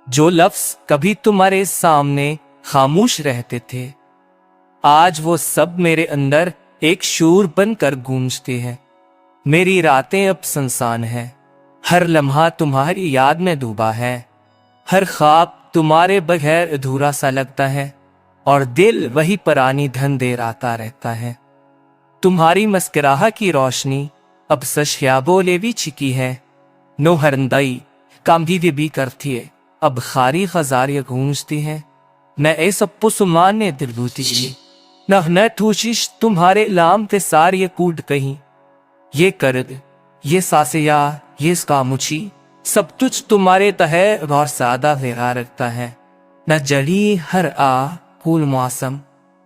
जो लफ्ज कभी तुम्हारे सामने खामोश रहते थे, आज वो सब मेरे अंदर एक शूर बनकर गूंजते हैं। मेरी रातें अब सुनसान हैं, हर लम्हा तुम्हारी याद में डूबा है। हर ख्वाब तुम्हारे बगैर अधूरा सा लगता है और दिल वही पुरानी धन देर आता रहता है। तुम्हारी मस्कराहट की रोशनी अब सशयाबो लेवी चिकी है। नो हरंदाई कामदी भी करती है, अब खारी खजारियां गूंजती हैं। न ऐसा पुसमान ने दिल बूती न ठूशिश तुम्हारे लाम ते सारी कूट कहीं। ये कर्द, ये सासिया, ये खामोशी सब तुझ तुम्हारे तहे और सादा फेरा रखता है। न जड़ी हर आ फूल मौसम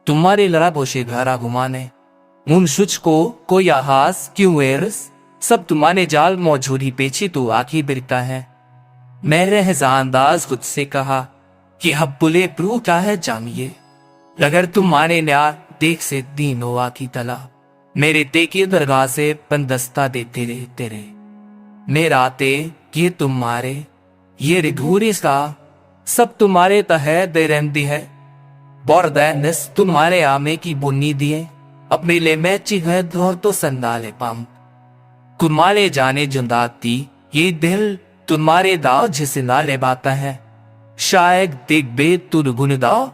तुम्हारे लड़ा बोशे घरा घुमाने। मुनशुच को कोई आहास क्यों एरस, सब तुम्हारे जाल मौजूदी पेची तो आखी बिरता है। मेरे अंदाज खुद से कहा कि अब बुले प्रू क्या है जामिए, अगर तुम्हारे न्याय देख से दीनो आखी तला। मेरे तेकी दरगाह से पंदस्ता देते रहे तेरे, मेरा आते ये तुम्हारे ये रिघूरी सा सब तुम्हारे तहे दे रहती है। बोरदैनस तुम्हारे आमे की बुन्नी दिए, अपने ले मैं चिह धोर तो संदाले पाम। कुमाले जाने जुंदाती ये दिल तुम्हारे दाव जिसे ना ले बाता है। शायद देख बे तुर गुन दाव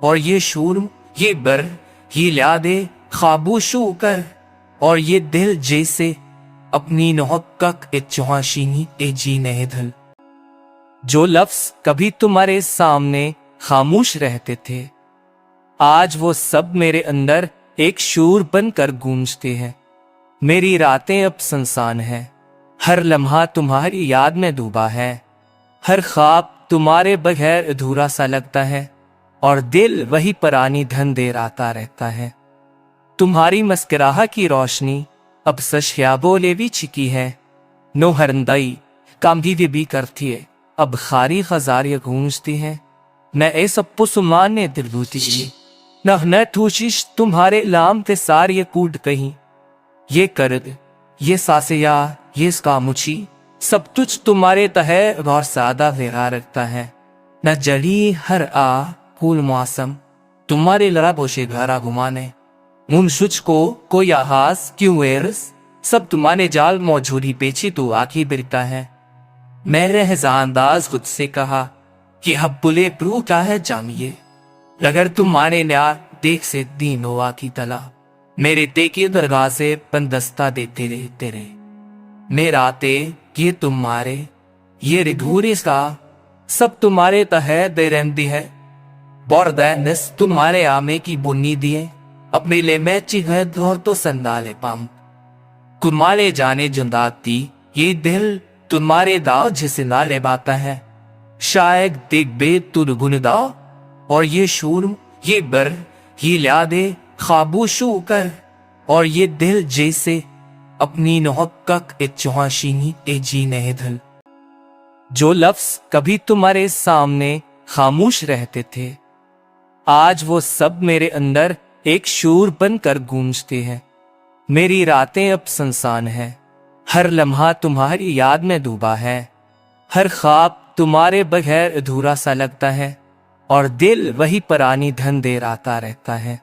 और ये शूर ये बर ये लियादे खाबूशू कर, और ये दिल जैसे अपनी नौकक चौहाशीनी ए जी नहीं धल। जो लफ्ज कभी तुम्हारे सामने खामोश रहते थे, आज वो सब मेरे अंदर एक शूर बनकर गूंजते हैं। मेरी रातें अब सुनसान हैं, हर लम्हा तुम्हारी याद में डूबा है। हर ख्वाब तुम्हारे बगैर अधूरा सा लगता है और दिल वही पुरानी धन देर आता रहता है। तुम्हारी मस्कराहट की रोशनी अब सशयाबो लेवी चिकी है। नो हरंदाई कामदी भी करती है, अब खारी खजारियां गूंजती हैं। न ऐसा पुसमान ने दिल बूती न ठूशिश तुम्हारे लाम ते सारी कूट कहीं। ये कर्द, ये सासिया, ये खामोशी सब तुझ तुम्हारे तहे और सादा फेरा रखता है। न जड़ी हर आ फूल मौसम तुम्हारे लड़ा बोशे घरा घुमाने। मुनशुच को कोई आहास क्यों एरस, सब तुम्हारे जाल मौजूदी पेची तो आखी बिरता है। मेरे अंदाज खुद से कहा कि अब बुले प्रू क्या है जामिए, अगर तुम्हारे न्याय देख से दीनो आखी तला। मेरे तेकी दरगाह से पंदस्ता देते रहे तेरे, मेरा आते ये तुम्हारे ये रिघूरी सा सब तुम्हारे तहे दे रहती है। बोरदैनस तुम्हारे आमे की बुन्नी दिए, अपने ले मैं चिह धोर तो संदाले पाम। कुमाले जाने जुंदाती ये दिल तुम्हारे दाव जिसे ना ले बाता है। शायद देख बे तुर गुन दाव और ये शूर ये बर ये लियादे खाबूशू कर, और ये दिल जैसे अपनी नौकक चौहाशीनी ए जी नहीं धल। जो लफ्ज कभी तुम्हारे सामने खामोश रहते थे, आज वो सब मेरे अंदर एक शूर बनकर गूंजते हैं। मेरी रातें अब सुनसान हैं, हर लम्हा तुम्हारी याद में डूबा है। हर ख्वाब तुम्हारे बगैर अधूरा सा लगता है और दिल वही पुरानी धन देर आता रहता है।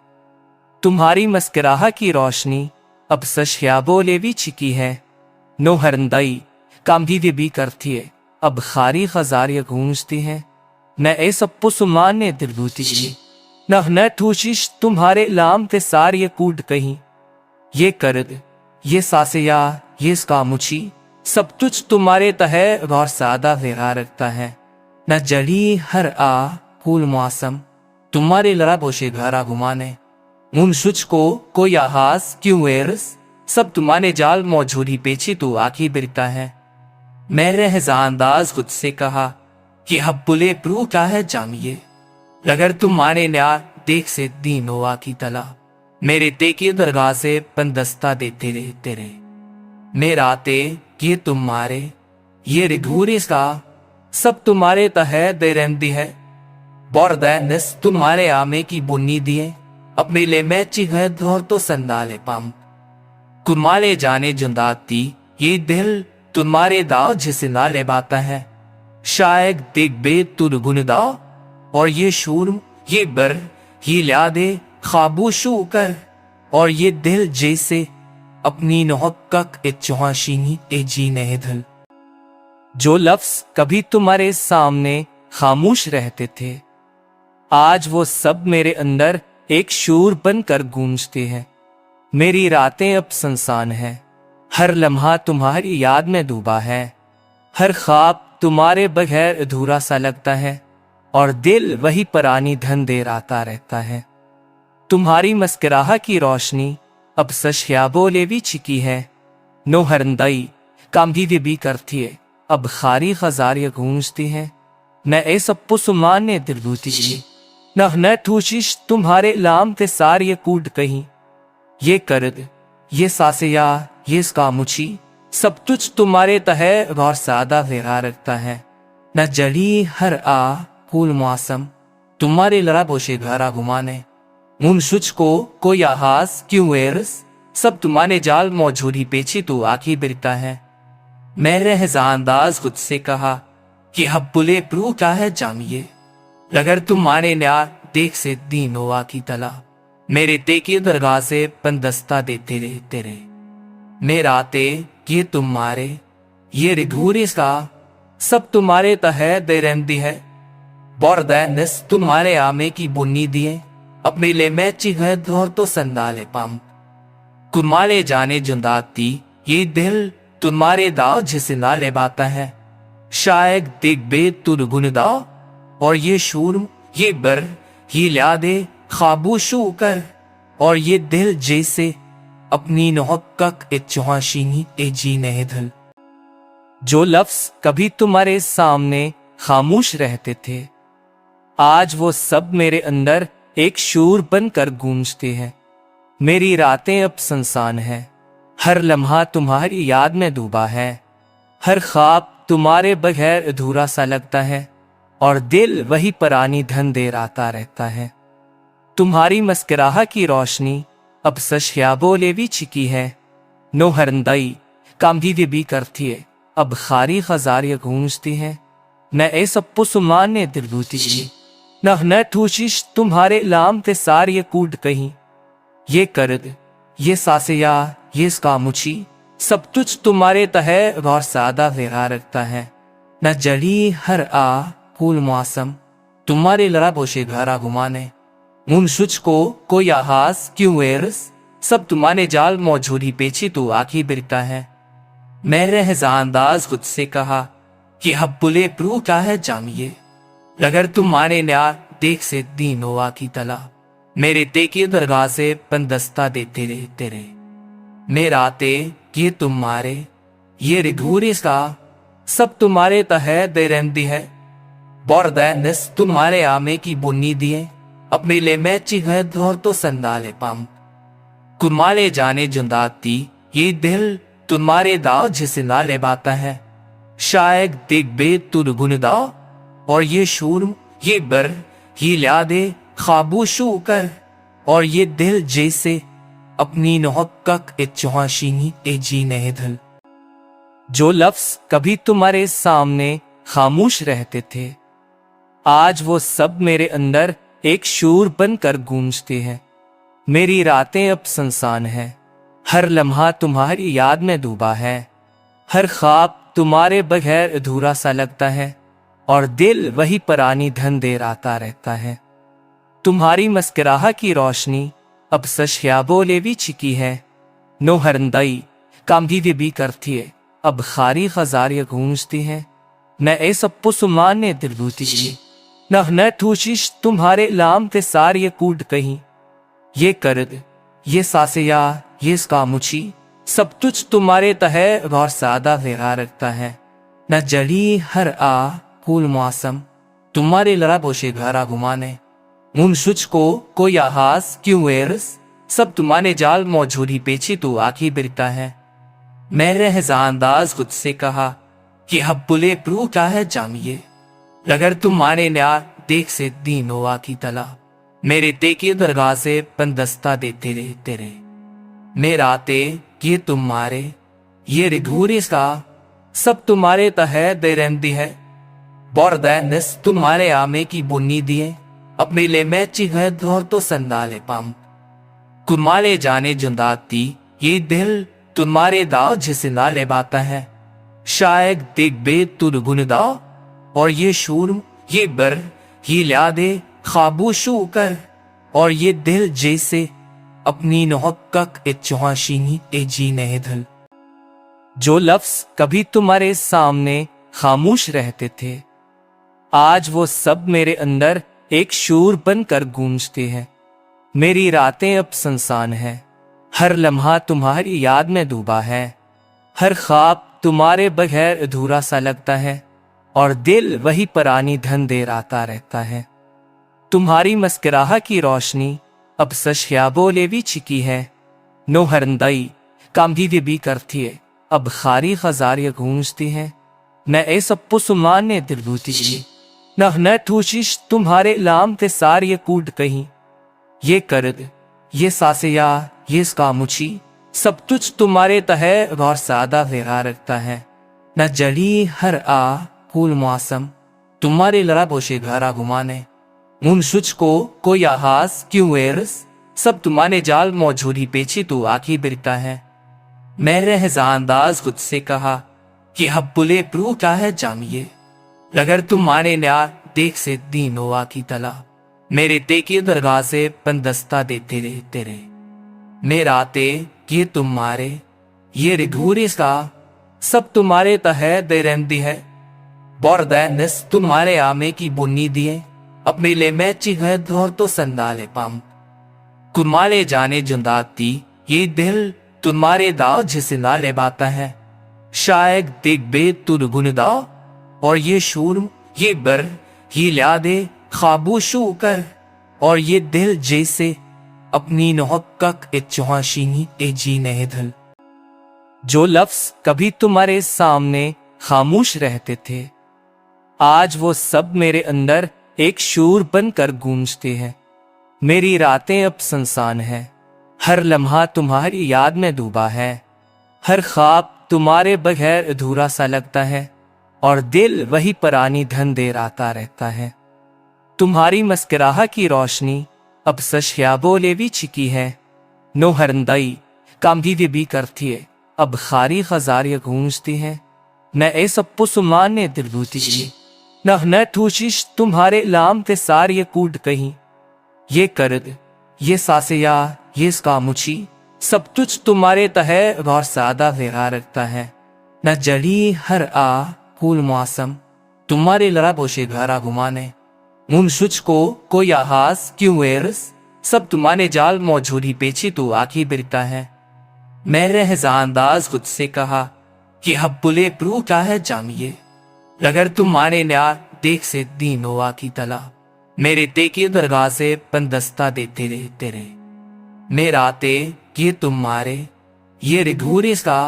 तुम्हारी मस्कराहट की रोशनी अब सशयाबो लेवी चिकी है। नो हरंदाई कामदी भी करती है, अब खारी खजारियां गूंजती हैं। न ऐसा पुसमान ने दिल बूती न ठूशिश तुम्हारे लाम ते सारी कूट कहीं। ये कर्द, ये सासिया, ये खामोशी सब तुझ तुम्हारे तहे और सादा फेरा रखता है। न जड़ी हर आ फूल मौसम तुम्हारे लड़ा बोशे घरा घुमाने। मुनशुच को कोई आहास क्यों एरस, सब तुम्हारे जाल मौजूदी पेची तो आखी बिरता है। मेरे अंदाज खुद से कहा कि अब बुले प्रू क्या है जामिए, अगर तुम्हारे न्याय देख से दीनो आखी तला। मेरे तेकी दरगाह से पंदस्ता देते रहे तेरे, मेरा आते ये तुम्हारे ये रिघूरी सा सब तुम्हारे तहे दे रहती है। बोरदैनस तुम्हारे आमे की बुन्नी दिए, अपने ले मैं चिह धोर तो संदाले पाम। कुमाले जाने जुंदाती ये दिल तुम्हारे दाव जिसे ना ले बाता है। शायद देख बे तुर गुनदा और ये शूर ये बर ये यादे खाबोशो कर और ये दिल जैसे अपनी नौहक्क ए चौहाशीनी ए जी नहधल। जो लफ्ज कभी तुम्हारे सामने खामोश रहते थे, आज वो सब मेरे अंदर एक शूर बनकर गूंजते हैं। मेरी रातें अब सुनसान हैं, हर लम्हा तुम्हारी याद में डूबा है, हर ख्वाब तुम्हारे बगैर अधूरा सा लगता है और दिल वही पुरानी धन देर आता रहता है। तुम्हारी मस्कराहट की रोशनी अब सशयाबो ले भी छिकी है, नो हरंदाई काम भी करती है, अब खारी खजारियां गूंजती हैं। न ए सप्पो सुमान ने दिल बूती न ठूशिश तुम्हारे लाम ते सारी कूट कहीं। ये करद ये सासिया ये कामुची सब तुझ तुम्हारे तहे गौर सादा फेरा रखता है। न जड़ी हर आ फूल मौसम तुम्हारे लड़ा बोशे घरा घुमाने, उन शुच को कोई आहाज क्यों एरस सब तुम्हारे जाल मौजूदी पेची तो आखी बिरता है। मैंने अंदाज खुद से कहा कि हब्बुले प्रू क्या है जामिए, अगर तुम्हारे न्यार देख से दीनो आखी तला, मेरे तेकी दरगाह से पंदस्ता देते रहे तेरे। मेरा ते ये तुम्हारे ये रिधूरी का सब तुम्हारे तहे दे रहती है, बोरदैनस तुम्हारे आमे की बुन्नी दिए अपने ले मैची है दौर तो संदाले पम। कुमारे जाने जुंदाती ये दिल तुम्हारे दाव जिसे नाले बाता है, शायद देख बे तुर गुनदा और ये शूर ये बर ये यादे खाबोशो कर और ये दिल जैसे अपनी नौहक्क ए चौहाशीनी ए जी नहधल। जो लफ्ज कभी तुम्हारे सामने खामोश रहते थे, आज वो सब मेरे अंदर एक शूर बनकर गूंजते हैं। मेरी रातें अब सुनसान हैं, हर लम्हा तुम्हारी याद में डूबा है, हर ख्वाब तुम्हारे बगैर अधूरा सा लगता है और दिल वही पुरानी धन देर आता रहता है। तुम्हारी मस्कराहट की रोशनी अब सशयाबो ले भी छिकी है, नो हरंदाई काम भी करती है, अब खारी खजारियां गूंजती हैं। न ए सप्पो सुमान ने दिल बूती न ठूशिश तुम्हारे लाम ते सारी कूट कहीं। ये करद ये सासिया ये कामुची सब तुझ तुम्हारे तहे गौर सादा फेरा रखता है। न जड़ी हर आ फूल मौसम तुम्हारे लड़ा बोशे घरा घुमाने, उन शुच को कोई आहाज क्यों एरस सब तुम्हारे जाल मौजूदी पेची तो आखी बिरता है। मैंने अंदाज खुद से कहा कि हब्बुले प्रू क्या है जामिए, अगर तुम्हारे न्यार देख से दीनो आखी तला, मेरे तेकी दरगाह से पंदस्ता देते रहे तेरे। मेरा ते ये तुम्हारे ये रिधूरी का सब तुम्हारे तहे दे रहती है, बोरदैनस तुम्हारे आमे की बुन्नी दिए अपने ले मैची है दौर तो संदाले पम। कुमारे जाने जुंदाती ये दिल तुम्हारे दाव जिसे नाले बाता है, शायद देख बे तुर गुनदा और ये शूर ये बर ये यादे खाबोशो कर और ये दिल जैसे अपनी नौहक्क ए चौहाशीनी ए जी नहधल। जो लफ्ज कभी तुम्हारे सामने खामोश रहते थे, आज वो सब मेरे अंदर एक शूर बनकर गूंजते हैं। मेरी रातें अब सुनसान हैं, हर लम्हा तुम्हारी याद में डूबा है, हर ख्वाब तुम्हारे बगैर अधूरा सा लगता है और दिल वही पुरानी धन देर आता रहता है। तुम्हारी मस्कराहट की रोशनी अब सशयाबो ले भी छिकी है, नो हरंदाई काम भी करती है, अब खारी खजारियां गूंजती हैं। न ए सप्पो सुमान ने दिल बूती न ठूशिश तुम्हारे लाम ते सारी कूट कहीं। ये करद ये सासिया ये कामुची सब तुझ तुम्हारे तहे गौर सादा फेरा रखता है। न जड़ी हर आ फूल मौसम तुम्हारे लड़ा बोशे घरा घुमाने, उन शुच को कोई आहाज क्यों एरस सब तुम्हारे जाल मौजूदी पेची तो आखी बिरता है। मैंने अंदाज खुद से कहा कि हब्बुले प्रू क्या है जामिए, अगर तुम्हारे न्यार देख से दीनो आखी तला, मेरे तेकी दरगाह से पंदस्ता देते रहे तेरे। मेरा ते ये तुम्हारे ये रिधूरी का सब तुम्हारे तहे दे रहती है, Bordanis तुम्हारे आमे की बुन्नी दिए अपने ले मैची है धोर तो संदाले पम कुमाले जाने जुंदाती ये दिल तुम्हारे दाव जिसे ना ले बाता है शायद देख बे तुर गुन दाव और ये शूर ये बर ये यादे खाबूशू कर और ये दिल जैसे अपनी नोहक्क इच्छाशीनी ए जी नहीं धल। जो लफ्ज कभी तुम्हारे सामने खामोश रहते थे आज वो सब मेरे अंदर एक शूर बनकर गूंजते हैं। मेरी रातें अब सुनसान है, हर लम्हा तुम्हारी याद में डूबा है, हर ख्वाब तुम्हारे बगैर अधूरा सा लगता है और दिल वही पुरानी धन देर आता रहता है। तुम्हारी मस्कराह की रोशनी अब सच बोले भी छिकी है, नो हरंदाई काम भी करती है, अब खारी खजारियां गूंजती हैं। न ए सब सुमान ने दिल बूती न ठूशिश तुम्हारे लाम ते सारी कूट कहीं ये करद ये सासिया ये कामुची सब तुझ तुम्हारे तहे गौर सादा वेरा रखता है। न जड़ी हर आ फूल मौसम तुम्हारे लड़ा बोशे घरा घुमाने उन सुच को कोई आहास क्यों वेरस सब तुम्हारे जाल मौजूदी पेची तू आखी बिरता है। मैंने अंदाज खुद से कहा कि हब्बुले प्रू क्या है जामिए अगर तुम माने न्या देख से दीनोवा की तला मेरे तेकी दरगाह से पंदस्ता देते रहते रहे मेरा ते ये तुम्हारे ये रिघूरी का सब तुम्हारे तहे दे रहती है। बोरदैनिस तुम्हारे आमे की बुन्नी दिए अपने ले मैची है धोर तो संदाले पम कुमाले जाने जुंदाती ये दिल तुम्हारे दाव जिसे ना ले बाता है शायद देख बे तुर गुन दाव और ये शूर ये बर ये यादे खाबूशू कर और ये दिल जैसे अपनी नोहक्क इच्छाशीनी ए जी नहीं धल। जो लफ्ज कभी तुम्हारे सामने खामोश रहते थे आज वो सब मेरे अंदर एक शूर बनकर गूंजते हैं। मेरी रातें अब सुनसान है, हर लम्हा तुम्हारी याद में डूबा है, हर ख्वाब तुम्हारे बगैर अधूरा सा लगता है और दिल वही पुरानी धन देर आता रहता है। तुम्हारी मस्कराह की रोशनी अब सच बोले भी छिकी है, नो हरंदाई काम भी करती है, अब खारी खजारियां गूंजती हैं। न ए सब सुमान ने दिल बूती न ठूशिश तुम्हारे लाम ते सारी कूट कहीं ये करद ये सासिया ये कामुची सब तुझ तुम्हारे तहे गौर सादा वेरा रखता है। न जड़ी हर आ फूल मौसम तुम्हारे लड़ा बोशे घरा घुमाने उन सुच को कोई आहास क्यों वेरस सब तुम्हारे जाल मौजूदी पेची तू आखी बिरता है। मैंने अंदाज खुद से कहा कि हब्बुले प्रू क्या है जामिए अगर तुम माने न्या देख से दीनोवा की तला मेरे तेकी दरगाह से पंदस्ता देते रहते रहे मेरा ते ये तुम्हारे ये रिघूरी का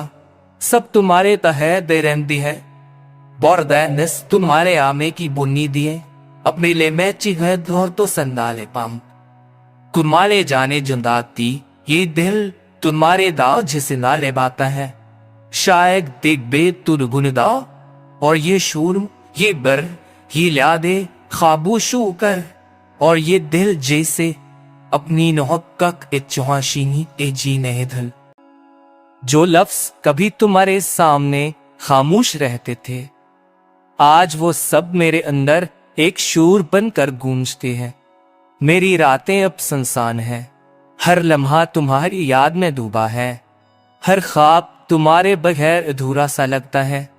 सब तुम्हारे तहे दे रहती है। बोरदैनिस तुम्हारे आमे की बुन्नी दिए अपने ले मैची है धोर तो संदाले पम कुमाले जाने जुंदाती ये दिल तुम्हारे दाव जिसे ना ले बाता है शायद देख बे तुर गुन दाव और ये शूर ये बर ये यादे खाबूशू कर और ये दिल जैसे अपनी नोहक्क इच्छाशीनी ए जी नहीं धल। जो लफ्ज कभी तुम्हारे सामने खामोश रहते थे आज वो सब मेरे अंदर एक शूर बनकर गूंजते हैं। मेरी रातें अब सुनसान है, हर लम्हा तुम्हारी याद में डूबा है, हर ख्वाब तुम्हारे बगैर अधूरा सा लगता है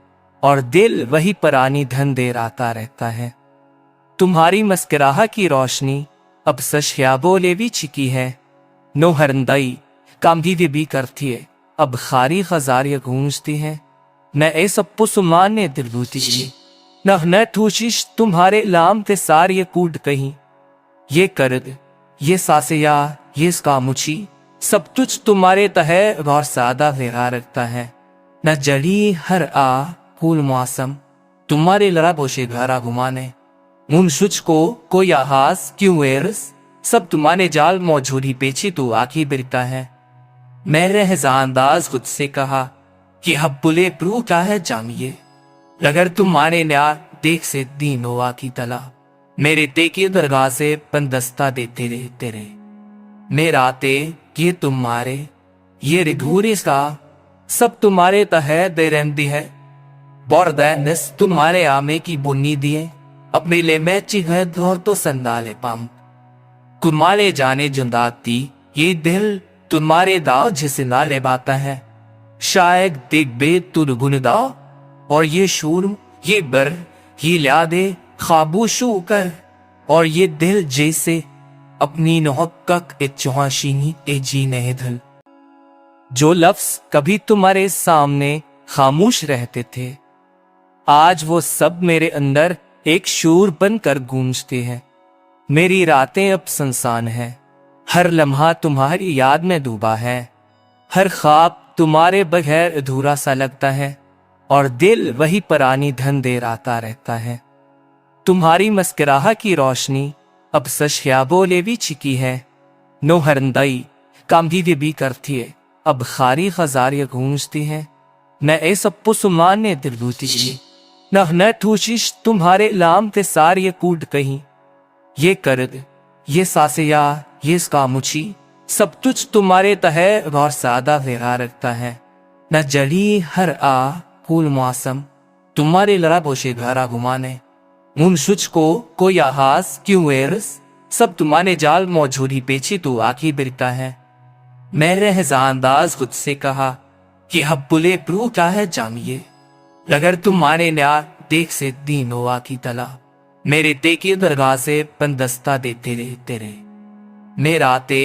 और दिल वही पुरानी धन देर आता रहता है। तुम्हारी मस्कराह की रोशनी अब सच बोले भी छिकी है, नो हरंदाई काम भी करती है, अब खारी खजारियां गूंजती हैं। न ए सब सुमान ने दिल बूती न ठूशिश तुम्हारे लाम ते सारी कूट कहीं ये करद ये सासिया ये कामुची सब तुझ तुम्हारे तहे गौर सादा वेरा रखता है। न जड़ी हर आ फूल मौसम तुम्हारे लड़ा बोशे घरा घुमाने उन सुच को कोई आहास क्यों वेरस सब तुम्हारे जाल मौजूदी पेची तू आखी बिरता है। मैंने अंदाज खुद से कहा कि हब्बुले प्रू क्या है जामिए अगर तुम माने न्या देख से दीनों की तला मेरे ते की दरगाह से पंदस्ता देते रहते रहे। मेरा ते ये तुम्हारे ये रिघूरी सा सब तुम्हारे तहे दे रहती है बोरदैनस तुम्हारे आमे की बुन्नी दिए अपने ले मैं चिह धोर तो संदाले पाम कुमारे जाने जुंदाती ये दिल तुम्हारे दाव जिसे ना ले बाता है शायद दिग बे तुर गुन दाव और ये शूर ये बर ये ल्यादे खाबूशू कर और ये दिल जैसे अपनी नौहक ए चौहाशीनी ए जी नहीं धल। जो लफ्ज कभी तुम्हारे सामने खामोश रहते थे आज वो सब मेरे अंदर एक शूर बनकर गूंजते हैं। मेरी रातें अब सुनसान है हर लम्हा तुम्हारी याद में डूबा है हर ख्वाब तुम्हारे बगैर अधूरा सा लगता है और दिल वही पुरानी धन दे आता रहता है। तुम्हारी मस्कराह की रोशनी अब सच बोले भी छिकी है नो हरंदाई काम भी करती है अब खारी खजारियां गूंजती हैं न ए सब पुसमान ने दिल लूटी न ठूशिश तुम्हारे लाम ते सारी कूट कहीं ये करद ये सासिया ये स्कामुची सब तुझ तुम्हारे तहे और सादा वेरा रखता है न जली हर आ फूल मौसम तुम्हारे लड़ा बोशे घरा घुमाने उन शुच को कोई आहास क्यों वेरस सब तुम्हारे जाल मौजूदी पेची तू आखी बिरता है। मैंने अंदाज खुद से कहा कि अब बुले प्रू क्या है जामिए अगर तुम्हारे न्याय देख से दीनों की तला मेरे ते की दरगाह से पंदस्ता देते रहते रहे। मेरा ते